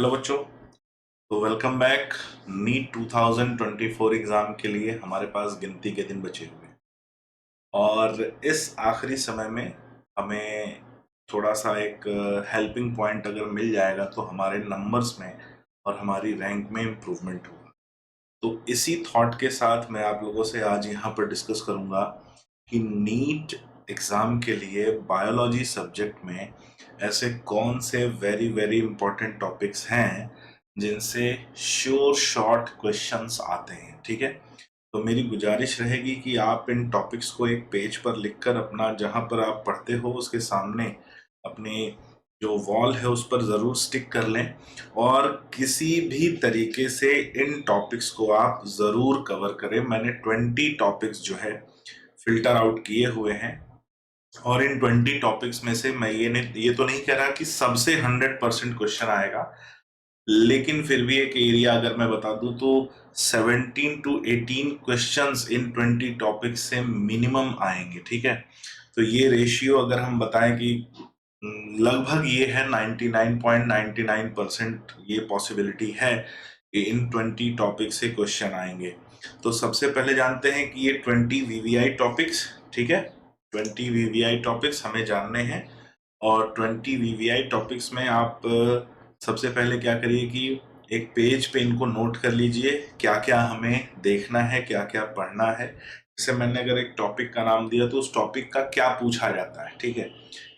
Hello बच्चों। तो welcome back. NEET 2024 exam के लिए हमारे पास गिनती के दिन बचे हुए हैं और इस आखिरी समय में हमें थोड़ा सा एक हेल्पिंग पॉइंट अगर मिल जाएगा तो हमारे नंबर्स में और हमारी रैंक में इम्प्रूवमेंट होगा। तो इसी थॉट के साथ मैं आप लोगों से आज यहाँ पर डिस्कस करूँगा कि नीट एग्ज़ाम के लिए बायोलॉजी सब्जेक्ट में ऐसे कौन से वेरी वेरी इंपॉर्टेंट टॉपिक्स हैं जिनसे श्योर शॉर्ट क्वेश्चंस आते हैं। ठीक है, तो मेरी गुजारिश रहेगी कि आप इन टॉपिक्स को एक पेज पर लिखकर अपना जहाँ पर आप पढ़ते हो उसके सामने अपने जो वॉल है उस पर ज़रूर स्टिक कर लें और किसी भी तरीके से इन टॉपिक्स को आप ज़रूर कवर करें। मैंने 20 टॉपिक्स जो है फिल्टर आउट किए हुए हैं और इन 20 टॉपिक्स में से मैं ये तो नहीं कह रहा कि सबसे 100% क्वेश्चन आएगा, लेकिन फिर भी एक एरिया अगर मैं बता दूं तो 17 टू 18 क्वेश्चंस इन 20 टॉपिक्स से मिनिमम आएंगे। ठीक है, तो ये रेशियो अगर हम बताएं कि लगभग ये है 99.99% ये पॉसिबिलिटी है कि इन 20 टॉपिक से क्वेश्चन आएंगे। तो सबसे पहले जानते हैं कि ये 20 वीवीआई टॉपिक्स, ठीक है, 20 वीवीआई टॉपिक्स हमें जानने हैं। और 20 वीवीआई टॉपिक्स में आप सबसे पहले क्या करिए कि एक पेज पे इनको नोट कर लीजिए क्या क्या हमें देखना है, क्या क्या पढ़ना है। जैसे मैंने अगर एक टॉपिक का नाम दिया तो उस टॉपिक का क्या पूछा जाता है, ठीक है,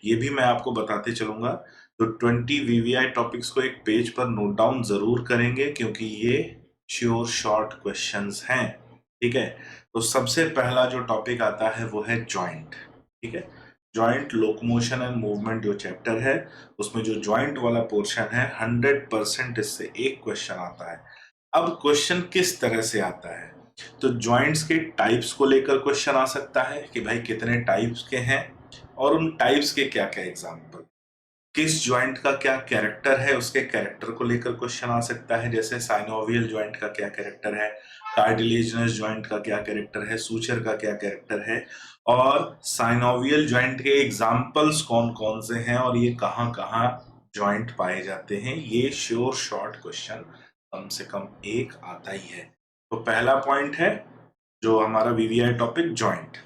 ये भी मैं आपको बताते चलूंगा। तो 20 वीवीआई टॉपिक्स को एक पेज पर नोट डाउन जरूर करेंगे क्योंकि ये श्योर शॉर्ट क्वेश्चंस हैं। ठीक है, तो सबसे पहला जो टॉपिक आता है वो है जॉइंट। ठीक है, जॉइंट लोकोमोशन एंड मूवमेंट जो चैप्टर है उसमें जो जॉइंट वाला पोर्शन है 100% इससे एक क्वेश्चन आता है। अब क्वेश्चन किस तरह से आता है, तो जॉइंट्स के टाइप्स को लेकर क्वेश्चन आ सकता है कि भाई कितने टाइप्स के हैं और उन टाइप्स के क्या क्या एग्जाम्पल, किस जॉइंट का क्या कैरेक्टर है उसके कैरेक्टर को लेकर क्वेश्चन आ सकता है। जैसे साइनोवियल जॉइंट का क्या कैरेक्टर है, कार्टिलेजिनस जॉइंट का क्या कैरेक्टर है, सूचर का क्या कैरेक्टर है और साइनोवियल जॉइंट के एग्जाम्पल्स कौन कौन से हैं और ये कहाँ कहाँ जॉइंट पाए जाते हैं। ये श्योर शॉर्ट क्वेश्चन कम से कम एक आता ही है। तो पहला पॉइंट है जो हमारा वीवीआई टॉपिक जॉइंट।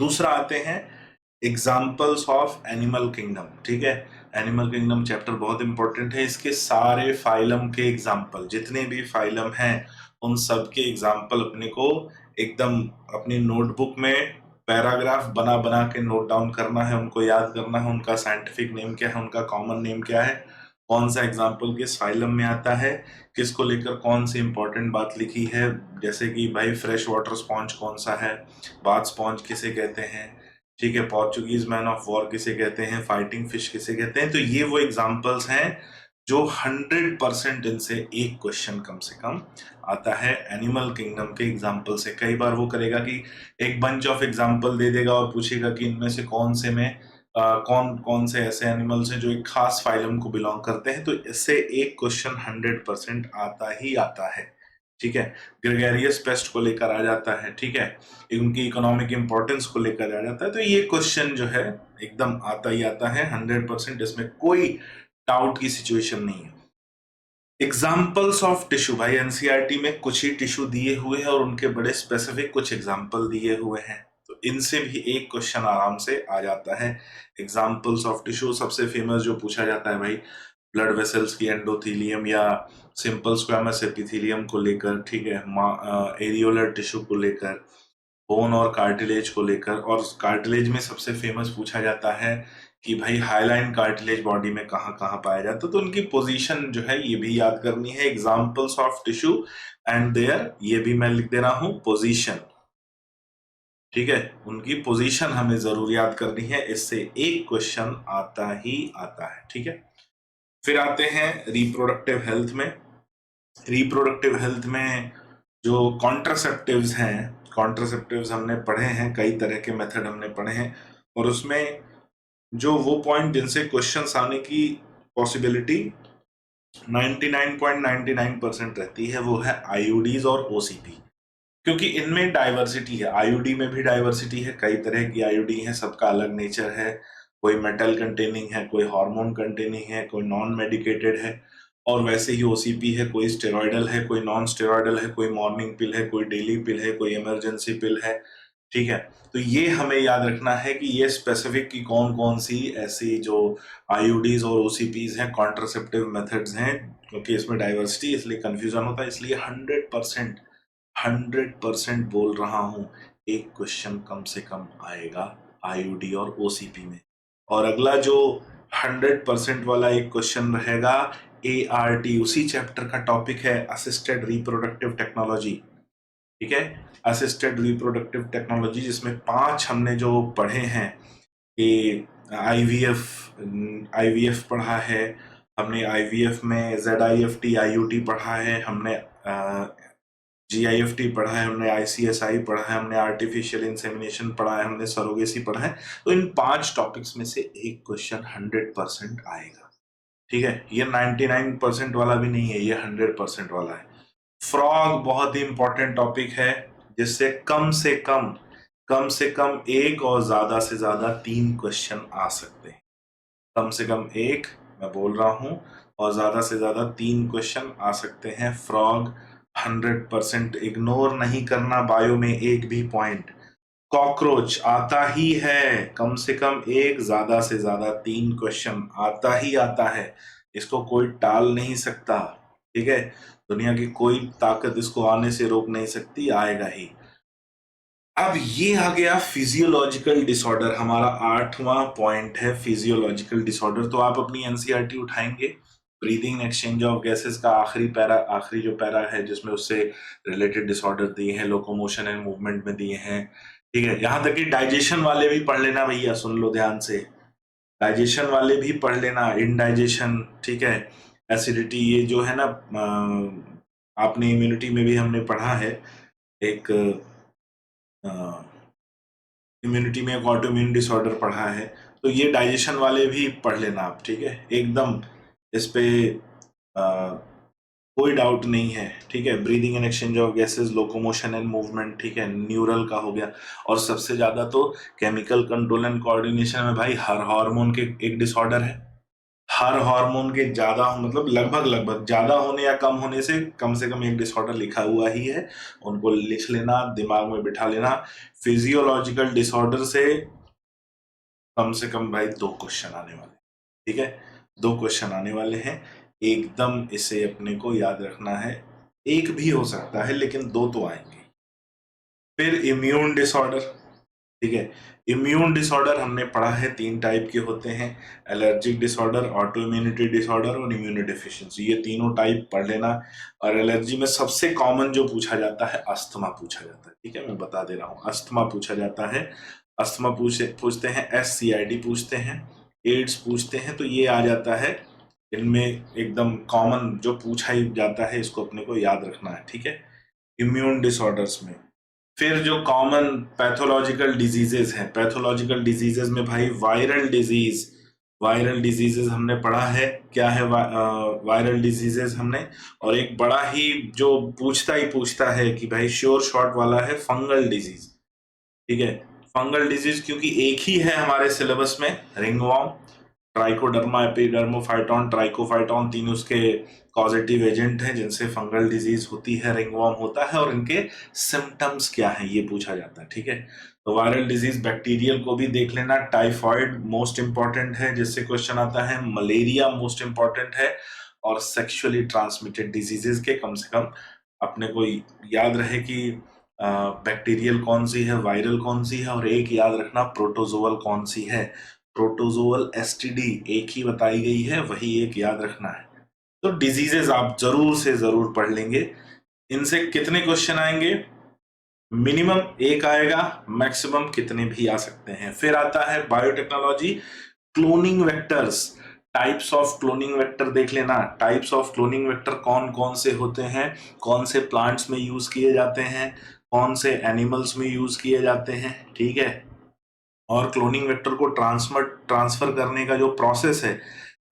दूसरा आते हैं एग्जाम्पल्स ऑफ एनिमल किंगडम। ठीक है, एनिमल किंगडम चैप्टर बहुत इंपॉर्टेंट है। इसके सारे फाइलम के एग्जाम्पल, जितने भी फाइलम हैं उन सब के एग्जाम्पल अपने को एकदम अपनी नोटबुक में पैराग्राफ बना बना के नोट डाउन करना है, उनको याद करना है। उनका साइंटिफिक नेम क्या है, उनका कॉमन नेम क्या है, कौन सा एग्जाम्पल किस फाइलम में आता है, किसको लेकर कौन सी इंपॉर्टेंट बात लिखी है। जैसे कि भाई फ्रेश वाटर स्पॉन्ज कौन सा है, बाथ स्पॉन्ज किसे कहते हैं, ठीक है, पोर्चुगीज मैन ऑफ वॉर किसे कहते हैं, फाइटिंग फिश किसे कहते हैं। तो ये वो एग्जाम्पल्स हैं जो 100% इनसे एक क्वेश्चन कम से कम आता है एनिमल किंगडम के एग्जाम्पल से। कई बार वो करेगा कि एक बंच ऑफ एग्जाम्पल दे देगा और पूछेगा कि इनमें से कौन से में कौन कौन से ऐसे एनिमल्स हैं जो एक खास फाइलम को बिलोंग करते हैं। तो इससे एक क्वेश्चन 100% आता ही आता है। ठीक है, ग्रेगेरियस पेस्ट को लेकर आ जाता है, ठीक है, उनकी इकोनॉमिक इंपॉर्टेंस को लेकर आ जाता है। तो ये क्वेश्चन जो है एकदम आता ही आता है 100%, इसमें कोई डाउट की सिचुएशन नहीं है। एग्जाम्पल्स ऑफ टिश्यू, भाई एनसीईआरटी में कुछ ही टिश्यू दिए हुए हैं और उनके बड़े स्पेसिफिक कुछ एग्जाम्पल दिए हुए हैं, तो इनसे भी एक क्वेश्चन आराम से आ जाता है। एग्जाम्पल्स ऑफ टिश्यू सबसे फेमस जो पूछा जाता है भाई ब्लड वेसल्स की एंडोथीलियम या सिंपल स्क्वेमस एपिथेलियम को लेकर, ठीक है, एरियोलर टिश्यू को लेकर, बोन और कार्टिलेज को लेकर। और कार्टिलेज में सबसे फेमस पूछा जाता है कि भाई हाइलाइन कार्टिलेज बॉडी में कहाँ कहाँ पाया जाता है। तो उनकी पोजीशन जो है ये भी याद करनी है। Examples of tissue and there, ये भी मैं लिख दे रहा हूं, पोजीशन। ठीक है, उनकी पोजीशन हमें जरूर याद करनी है, इससे एक क्वेश्चन आता ही आता है। ठीक है, फिर आते हैं रिप्रोडक्टिव हेल्थ में। रिप्रोडक्टिव हेल्थ में जो कॉन्ट्रासेप्टिव्स हैं, कॉन्ट्रासेप्टिव्स हमने पढ़े हैं, कई तरह के मेथड हमने पढ़े हैं और उसमें जो वो पॉइंट जिनसे क्वेश्चंस आने की पॉसिबिलिटी 99.99% रहती है वो है आईयूडीज और ओसीपी। क्योंकि इनमें डाइवर्सिटी है, आईयूडी में भी डाइवर्सिटी है, कई तरह की आईयूडी है, सबका अलग नेचर है। कोई मेटल कंटेनिंग है, कोई हार्मोन कंटेनिंग है, कोई नॉन मेडिकेटेड है। और वैसे ही ओसीपी है, कोई स्टेरॉइडल है, कोई नॉन स्टेरॉइडल है, कोई मॉर्निंग पिल है, कोई डेली पिल है, कोई इमरजेंसी पिल है, ठीक है। तो ये हमें याद रखना है कि ये स्पेसिफिक की कौन कौन सी ऐसी जो आईयूडीज और ओसीपीज हैं, कॉन्ट्रासेप्टिव मेथड्स हैं, क्योंकि इसमें डाइवर्सिटी इसलिए कंफ्यूजन होता है, इसलिए 100% बोल रहा हूं, एक क्वेश्चन कम से कम आएगा आईयूडी और ओसीपी में। और अगला जो 100% वाला एक क्वेश्चन रहेगा ART, उसी चैप्टर का टॉपिक है असिस्टेड रिप्रोडक्टिव टेक्नोलॉजी, ठीक है। असिस्टेड रिप्रोडक्टिव टेक्नोलॉजी, जिसमें 5 हमने जो पढ़े हैं कि आईवीएफ पढ़ा है हमने, आईवीएफ में ZIFT IUT पढ़ा है हमने, GIFT पढ़ा है हमने, ICSI पढ़ा है हमने, आर्टिफिशियल इंसेमिनेशन पढ़ा है हमने, सरोगेसी पढ़ा है। तो इन 5 टॉपिक्स में से एक क्वेश्चन 100% आएगा, ठीक है। ये 99% वाला भी नहीं है, ये 100% वाला है। फ्रॉग बहुत ही इंपॉर्टेंट टॉपिक है, जिससे कम से कम एक और ज्यादा से ज्यादा 3 क्वेश्चन आ सकते हैं। कम से कम एक, मैं बोल रहा हूं, और ज्यादा से ज्यादा 3 क्वेश्चन आ सकते हैं। फ्रॉग 100% इग्नोर नहीं करना बायो में एक भी पॉइंट। कॉकरोच आता ही है, कम से कम एक, ज्यादा से ज्यादा 3 क्वेश्चन आता ही आता है, इसको कोई टाल नहीं सकता, ठीक है। दुनिया की कोई ताकत इसको आने से रोक नहीं सकती, आएगा ही। अब ये आ गया फिजियोलॉजिकल डिसऑर्डर, हमारा 8वां पॉइंट है फिजियोलॉजिकल डिसऑर्डर। तो आप अपनी एनसीईआरटी उठाएंगे, ब्रीदिंग एक्सचेंज ऑफ गैसेस का आखिरी जो पैरा है, जिसमें उससे रिलेटेड डिसऑर्डर दिए हैं, लोकोमोशन एंड मूवमेंट में दिए हैं, ठीक है। यहां तक कि डाइजेशन वाले भी पढ़ लेना भैया, सुन लो ध्यान से, डाइजेशन वाले भी पढ़ लेना, इनडाइजेशन, ठीक है, एसिडिटी, ये जो है ना, आपने इम्यूनिटी में भी हमने पढ़ा है, एक इम्यूनिटी में एक ऑटोइम्यून डिसऑर्डर पढ़ा है। तो ये डाइजेशन वाले भी पढ़ लेना आप, ठीक है, एकदम इस पे कोई डाउट नहीं है, ठीक है। Breathing and exchange of gases, locomotion and movement, ठीक है, न्यूरल का हो गया। और सबसे ज्यादा तो केमिकल कंट्रोल एंड कोऑर्डिनेशन में भाई हर हार्मोन के एक डिसऑर्डर है, हर हार्मोन के ज्यादा, मतलब लगभग ज्यादा होने या कम होने से कम एक डिसऑर्डर लिखा हुआ ही है, उनको लिख लेना, दिमाग में बिठा लेना। फिजियोलॉजिकल डिसऑर्डर से कम भाई 2 क्वेश्चन आने वाले, ठीक है, 2 क्वेश्चन आने वाले हैं, एकदम इसे अपने को याद रखना है। एक भी हो सकता है लेकिन 2 तो आएंगे। फिर इम्यून डिसऑर्डर, ठीक है। इम्यून डिसऑर्डर हमने पढ़ा है 3 टाइप के होते हैं, allergic disorder, auto immunity disorder और इम्यूनोडेफिशिएंसी, ये तीनों टाइप पढ़ लेना। और एलर्जी में सबसे कॉमन जो पूछा जाता है, अस्थमा पूछा जाता है, ठीक है, मैं बता दे रहा हूँ, अस्थमा पूछा जाता है। अस्थमा पूछते हैं, SCID पूछते हैं, एड्स पूछते हैं, तो ये आ जाता है इनमें, एकदम कॉमन जो पूछा ही जाता है, इसको अपने को याद रखना है, ठीक है, इम्यून डिसऑर्डर्स में। फिर जो कॉमन पैथोलॉजिकल डिजीजेस हैं, पैथोलॉजिकल डिजीजेस में भाई वायरल डिजीजेस हमने पढ़ा है, क्या है वायरल डिजीजेस हमने। और एक बड़ा ही जो पूछता है कि भाई श्योर शॉट वाला है फंगल डिजीज, ठीक है। फंगल डिजीज क्योंकि एक ही है हमारे सिलेबस में, रिंगवॉर्म, ट्राइकोडर्मा, एपिडर्मोफाइटॉन, ट्राइकोफाइटॉन, तीन उसके कॉजेटिव एजेंट हैं जिनसे फंगल डिजीज होती है, रिंगवॉर्म होता है, और इनके सिम्टम्स क्या हैं ये पूछा जाता है, ठीक है। तो वायरल डिजीज बैक्टीरियल को भी देख लेना, टाइफॉइड मोस्ट इंपॉर्टेंट है जिससे क्वेश्चन आता है, मलेरिया मोस्ट इंपॉर्टेंट है, और सेक्सुअली ट्रांसमिटेड डिजीजेस के कम से कम अपने को याद रहे कि बैक्टीरियल कौन सी है, वायरल कौन सी है, और एक याद रखना प्रोटोजोअल कौन सी है। प्रोटोजोअल STD एक ही बताई गई है, वही एक याद रखना है। तो डिजीजेस आप जरूर से जरूर पढ़ लेंगे। इनसे कितने क्वेश्चन आएंगे? मिनिमम एक आएगा, मैक्सिमम कितने भी आ सकते हैं। फिर आता है biotechnology, cloning vectors, types of cloning vector देख लेना। टाइप्स ऑफ क्लोनिंग वेक्टर कौन कौन से होते हैं, कौन से प्लांट्स में यूज किए जाते हैं, कौन से एनिमल्स में यूज किए जाते हैं, ठीक है। और क्लोनिंग वेक्टर को ट्रांसफर करने का जो प्रोसेस है,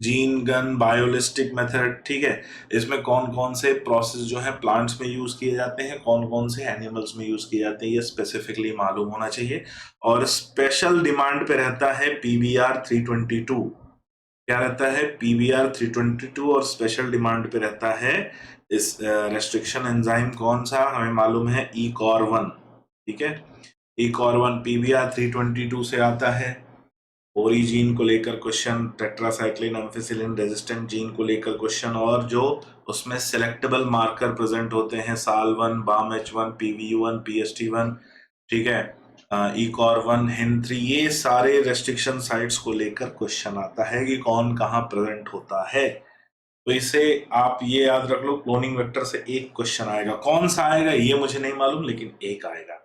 जीन गन बायोलिस्टिक मेथड, ठीक है, इसमें कौन कौन से प्रोसेस जो है प्लांट्स में यूज किए जाते हैं, कौन कौन से एनिमल्स में यूज किए जाते हैं, ये स्पेसिफिकली मालूम होना चाहिए। और स्पेशल डिमांड पे रहता है PBR 322, क्या रहता है, PBr 322 और स्पेशल डिमांड पे रहता है इस रेस्ट्रिक्शन एंजाइम कौन सा, हमें मालूम है ECOR1, ठीक है। ECOR1 PBr 322 से आता है। ओरिजीन को लेकर question, tetracycline ampicillin resistant gene को लेकर क्वेश्चन, और जो उसमें सिलेक्टेबल मार्कर प्रेजेंट होते हैं SAL1, BAMH1, PVU1, PST1, ठीक है, ECOR1, HIN3, ये सारे रेस्ट्रिक्शन साइट्स को लेकर क्वेश्चन आता है कि कौन कहाँ प्रेजेंट होता है। तो इसे आप ये याद रख लो, क्लोनिंग वेक्टर से एक क्वेश्चन आएगा, कौन सा आएगा ये मुझे नहीं मालूम, लेकिन एक आएगा।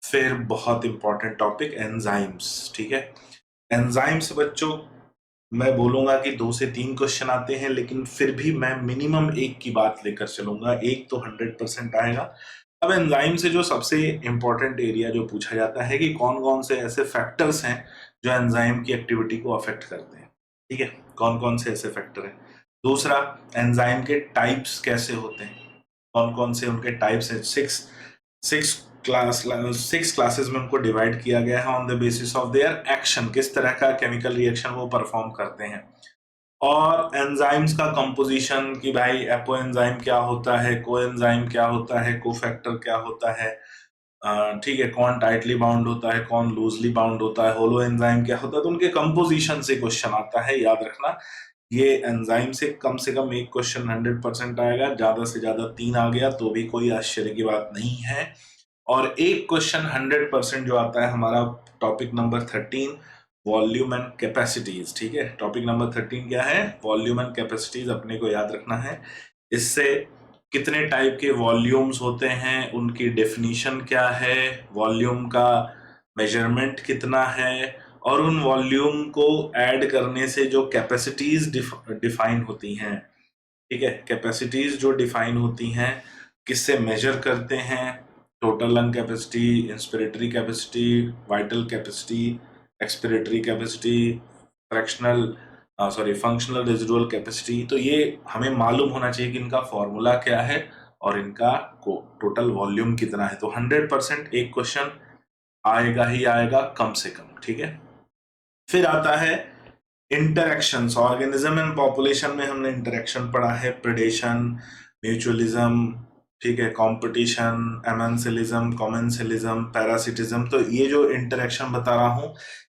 फिर बहुत इंपॉर्टेंट टॉपिक एंजाइम्स, ठीक है। एंजाइम्स बच्चों मैं बोलूंगा कि 2 से 3 क्वेश्चन आते हैं, लेकिन फिर भी मैं मिनिमम एक की बात लेकर चलूंगा, एक तो 100% आएगा। अब एंजाइम से जो सबसे इंपॉर्टेंट एरिया जो पूछा जाता है कि कौन कौन से ऐसे फैक्टर्स हैं जो एंजाइम की एक्टिविटी को अफेक्ट करते हैं, ठीक है, कौन कौन से ऐसे फैक्टर हैं। दूसरा, एंजाइम के टाइप्स कैसे होते हैं, कौन कौन से उनके टाइप्स हैं। सिक्स क्लासेस में उनको डिवाइड किया गया है on the basis of their action, किस तरह का केमिकल रिएक्शन वो परफॉर्म करते हैं। और एंजाइम्स का कंपोजिशन कि भाई एपो एंजाइम क्या होता है, को एंजाइम क्या होता है, कोफैक्टर क्या होता है, ठीक है, कौन टाइटली बाउंड होता है, कौन लूजली बाउंड होता है, होलो एंजाइम क्या होता है, तो उनके कंपोजिशन से क्वेश्चन आता है, याद रखना। ये एंजाइम से कम एक क्वेश्चन 100% आएगा, ज्यादा से ज्यादा 3 आ गया तो भी कोई आश्चर्य की बात नहीं है। और एक क्वेश्चन 100% जो आता है हमारा topic number 13, volume and capacities, ठीक है। टॉपिक नंबर 13 क्या है, वॉल्यूम एंड कैपेसिटीज, अपने को याद रखना है। इससे कितने टाइप के वॉल्यूम्स होते हैं, उनकी डेफिनीशन क्या है, वॉल्यूम का मेजरमेंट कितना है, और उन वॉल्यूम को ऐड करने से जो कैपेसिटीज डिफाइन होती हैं, ठीक है, कैपेसिटीज जो डिफाइन होती हैं किससे मेजर करते हैं, total lung capacity, inspiratory capacity, vital capacity, expiratory capacity, functional residual capacity. तो ये हमें मालूम होना चाहिए कि इनका फॉर्मूला क्या है और इनका टोटल वॉल्यूम कितना है। तो 100% एक क्वेश्चन आएगा ही आएगा कम से कम, ठीक है। फिर आता है इंटरेक्शंस, ऑर्गेनिज्म एंड पॉपुलेशन में हमने इंटरेक्शन पढ़ा है, प्रेडेशन, म्यूचुअलिज्म, ठीक है, कंपटीशन, एमेंसिलिज्म, कॉमेंसिलिज्म, पैरासिटिज्म। तो ये जो इंटरेक्शन बता रहा हूं,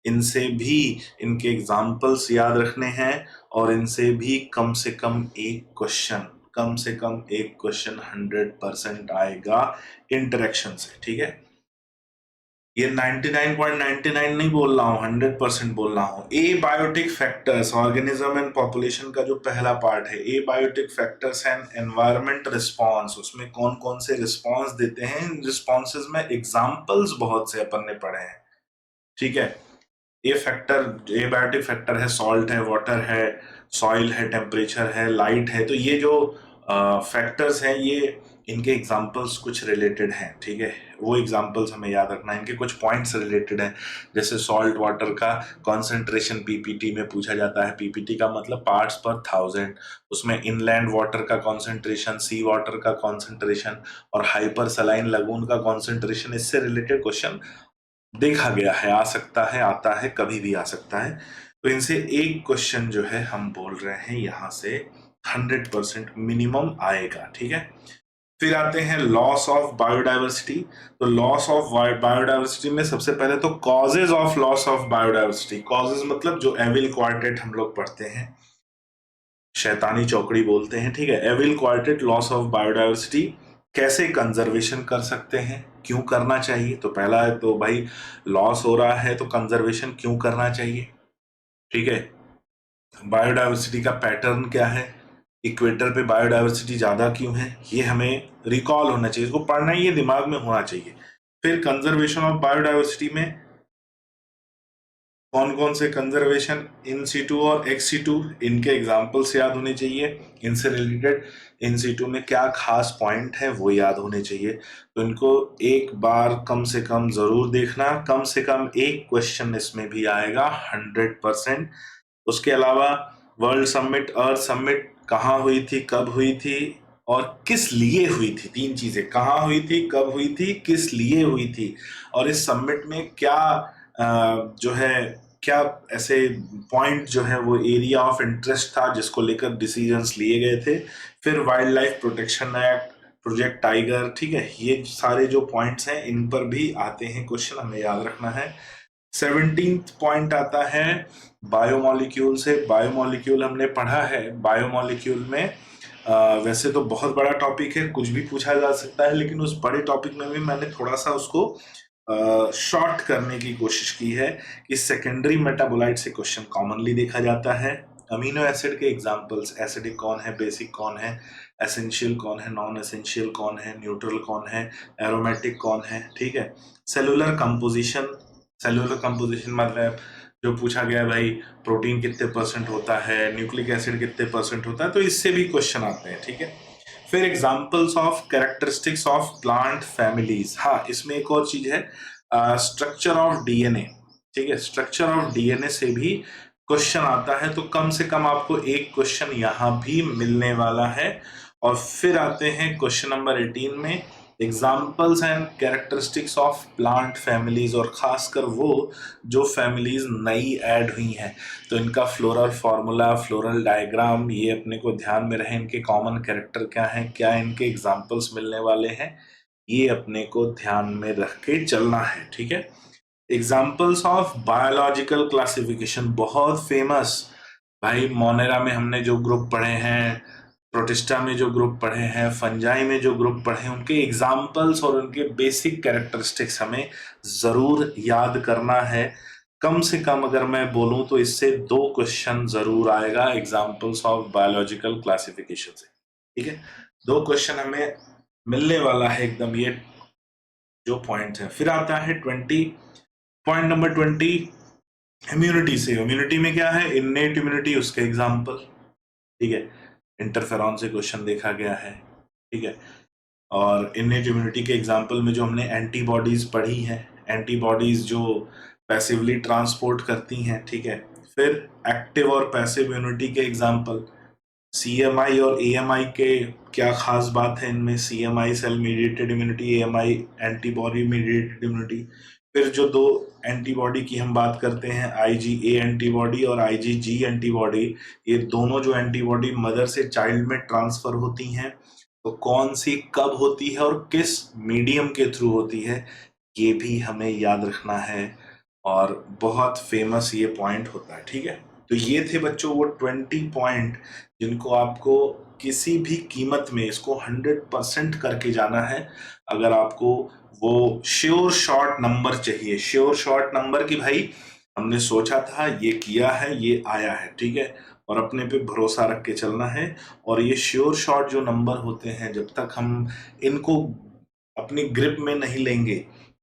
इनसे भी इनके एग्जाम्पल्स याद रखने हैं, और इनसे भी कम से कम एक क्वेश्चन 100% आएगा इंटरेक्शन से, ठीक है। ये 99.99 नहीं बोल रहा हूँ, 100% बोल रहा हूँ। Abiotic factors, organism and population का जो पहला पार्ट है, abiotic factors and environment response, उसमें कौन कौन से रिस्पॉन्स देते हैं, इन रिस्पॉन्सेज में एग्जाम्पल्स बहुत से अपन ने पढ़े हैं, ठीक है। ये फैक्टर, एबायोटिक फैक्टर है, सॉल्ट है, वाटर है, सॉइल है, टेम्परेचर है, लाइट है। तो ये जो फैक्टर्स हैं, ये इनके एग्जाम्पल्स कुछ रिलेटेड हैं, ठीक है। वो एग्जाम्पल्स हमें याद रखना है, इनके कुछ पॉइंट्स रिलेटेड हैं। जैसे सॉल्ट वाटर का कॉन्सेंट्रेशन पीपीटी में पूछा जाता है, पीपीटी का मतलब पार्ट्स पर 1000, उसमें इनलैंड वाटर का कॉन्सेंट्रेशन, सी वाटर का कॉन्सेंट्रेशन, और हाइपर सलाइन लगून का कॉन्सेंट्रेशन, इससे रिलेटेड क्वेश्चन देखा गया है, आ सकता है, आता है, कभी भी आ सकता है। तो इनसे एक क्वेश्चन जो है हम बोल रहे हैं यहां से 100% मिनिमम आएगा, ठीक है। फिर आते हैं लॉस ऑफ बायोडाइवर्सिटी। तो लॉस ऑफ बायोडाइवर्सिटी में सबसे पहले तो causes of loss of biodiversity, causes मतलब जो एविल क्वार्टेट हम लोग पढ़ते हैं, शैतानी चौकड़ी बोलते हैं, ठीक है। Evil quartet, loss of biodiversity, कैसे कंजर्वेशन कर सकते हैं, क्यों करना चाहिए। तो पहला है तो भाई लॉस हो रहा है तो कंजर्वेशन क्यों करना चाहिए, ठीक है। बायोडाइवर्सिटी का पैटर्न क्या है, इक्वेटर पे बायोडाइवर्सिटी ज्यादा क्यों है, ये हमें रिकॉल होना चाहिए, इसको पढ़ना ही, ये दिमाग में होना चाहिए। फिर कंजर्वेशन ऑफ बायोडाइवर्सिटी में कौन कौन से कंजर्वेशन, इन सीटू और एक्स सीटू, इनके एग्जाम्पल्स याद होने चाहिए, इनसे रिलेटेड इन सीटू में क्या खास पॉइंट है वो याद होने चाहिए। तो इनको एक बार कम से कम जरूर देखना, कम से कम एक क्वेश्चन इसमें भी आएगा 100%। उसके अलावा वर्ल्ड समिट, अर्थ समिट कहाँ हुई थी, कब हुई थी और किस लिए हुई थी, 3 चीजें, कहाँ हुई थी, कब हुई थी, किस लिए हुई थी, और इस समिट में क्या जो है क्या ऐसे पॉइंट जो है वो एरिया ऑफ इंटरेस्ट था जिसको लेकर डिसीजंस लिए गए थे। फिर wild life protection act, project tiger, ठीक है, ये सारे जो पॉइंट्स हैं इन पर भी आते हैं क्वेश्चन, हमें याद रखना है। 17th पॉइंट आता है बायोमोलिक्यूल से। बायोमोलिक्यूल हमने पढ़ा है, बायोमोलिक्यूल में वैसे तो बहुत बड़ा टॉपिक है, कुछ भी पूछा जा सकता है, लेकिन उस बड़े टॉपिक में भी मैंने थोड़ा सा उसको शॉर्ट करने की कोशिश की है कि सेकेंडरी मेटाबोलाइट से क्वेश्चन कॉमनली देखा जाता है। अमीनो एसिड के एग्जांपल्स, एसिडिक कौन है, बेसिक कौन है, एसेंशियल कौन है, नॉन एसेंशियल कौन है, न्यूट्रल कौन है, एरोमेटिक कौन है, ठीक है। सेलुलर कंपोजिशन, सेलुलर कंपोजिशन मतलब जो पूछा गया भाई प्रोटीन कितने परसेंट होता है, न्यूक्लिक एसिड कितने परसेंट होता है, तो इससे भी क्वेश्चन आते हैं, ठीक है। फिर examples of characteristics of plant families, हाँ इसमें एक और चीज है, स्ट्रक्चर ऑफ डीएनए, ठीक है, स्ट्रक्चर ऑफ डीएनए से भी क्वेश्चन आता है, तो कम से कम आपको एक क्वेश्चन यहां भी मिलने वाला है। और फिर आते हैं क्वेश्चन नंबर 18 में, examples and characteristics of plant families, और खासकर वो जो फैमिलीज नई ऐड हुई हैं, तो इनका फ्लोरल फॉर्मूला, फ्लोरल डायग्राम, ये अपने को ध्यान में रहे, इनके कॉमन कैरेक्टर क्या हैं, क्या इनके एग्जाम्पल्स मिलने वाले हैं, ये अपने को ध्यान में रख के चलना है, ठीक है। एग्जाम्पल्स ऑफ बायोलॉजिकल क्लासिफिकेशन, बहुत फेमस भाई, मोनेरा में हमने जो ग्रुप पढ़े हैं, प्रोटिस्टा में जो ग्रुप पढ़े हैं, फंजाई में जो ग्रुप पढ़े हैं, उनके एग्जाम्पल्स और उनके बेसिक कैरेक्टरिस्टिक्स हमें जरूर याद करना है। कम से कम अगर मैं बोलूं तो इससे 2 क्वेश्चन जरूर आएगा एग्जाम्पल्स ऑफ बायोलॉजिकल क्लासिफिकेशन से, ठीक है। 2 क्वेश्चन हमें मिलने वाला है एकदम, ये जो पॉइंट है। फिर आता है 20, पॉइंट नंबर 20 इम्यूनिटी से। इम्यूनिटी में क्या है, इन्नेट इम्यूनिटी, उसके एग्जाम्पल, ठीक है। इंटरफेरॉन से क्वेश्चन देखा गया है, ठीक है। और इन्नेट इम्यूनिटी के एग्जाम्पल में जो हमने एंटीबॉडीज पढ़ी हैं, एंटीबॉडीज जो पैसिवली ट्रांसपोर्ट करती हैं, ठीक है। फिर एक्टिव और पैसिव इम्यूनिटी के एग्जाम्पल, सीएमआई और एएमआई के क्या खास बात है इनमें, CMI cell mediated immunity, AMI antibody mediated immunity. फिर जो 2 एंटीबॉडी की हम बात करते हैं, आईजीए एंटीबॉडी और आईजीजी एंटीबॉडी, ये दोनों जो एंटीबॉडी मदर से चाइल्ड में ट्रांसफर होती हैं, तो कौन सी कब होती है और किस मीडियम के थ्रू होती है, ये भी हमें याद रखना है, और बहुत फेमस ये पॉइंट होता है, ठीक है। तो ये थे बच्चों वो 20 पॉइंट जिनको आपको किसी भी कीमत में इसको 100% करके जाना है। अगर आपको वो श्योर शॉर्ट नंबर चाहिए, श्योर शॉर्ट नंबर की भाई हमने सोचा था, ये किया है, ये आया है, ठीक है, और अपने पे भरोसा रख के चलना है। और ये श्योर शॉर्ट जो नंबर होते हैं, जब तक हम इनको अपनी ग्रिप में नहीं लेंगे,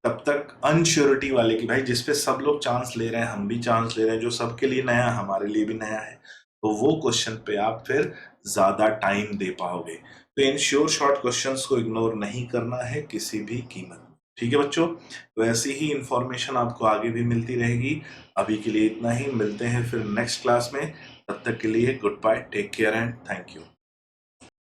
तब तक अनश्योरिटी वाले की भाई, जिसपे सब लोग चांस ले रहे हैं, हम भी चांस ले रहे हैं, जो सबके लिए नया हमारे लिए भी नया है, तो वो क्वेश्चन पे आप फिर ज्यादा टाइम दे पाओगे। तो इन श्योर शॉर्ट क्वेश्चंस को इग्नोर नहीं करना है किसी भी कीमत में, ठीक है बच्चों। तो ऐसी ही इंफॉर्मेशन आपको आगे भी मिलती रहेगी। अभी के लिए इतना ही, मिलते हैं फिर नेक्स्ट क्लास में, तब तक के लिए goodbye, take care and thank you.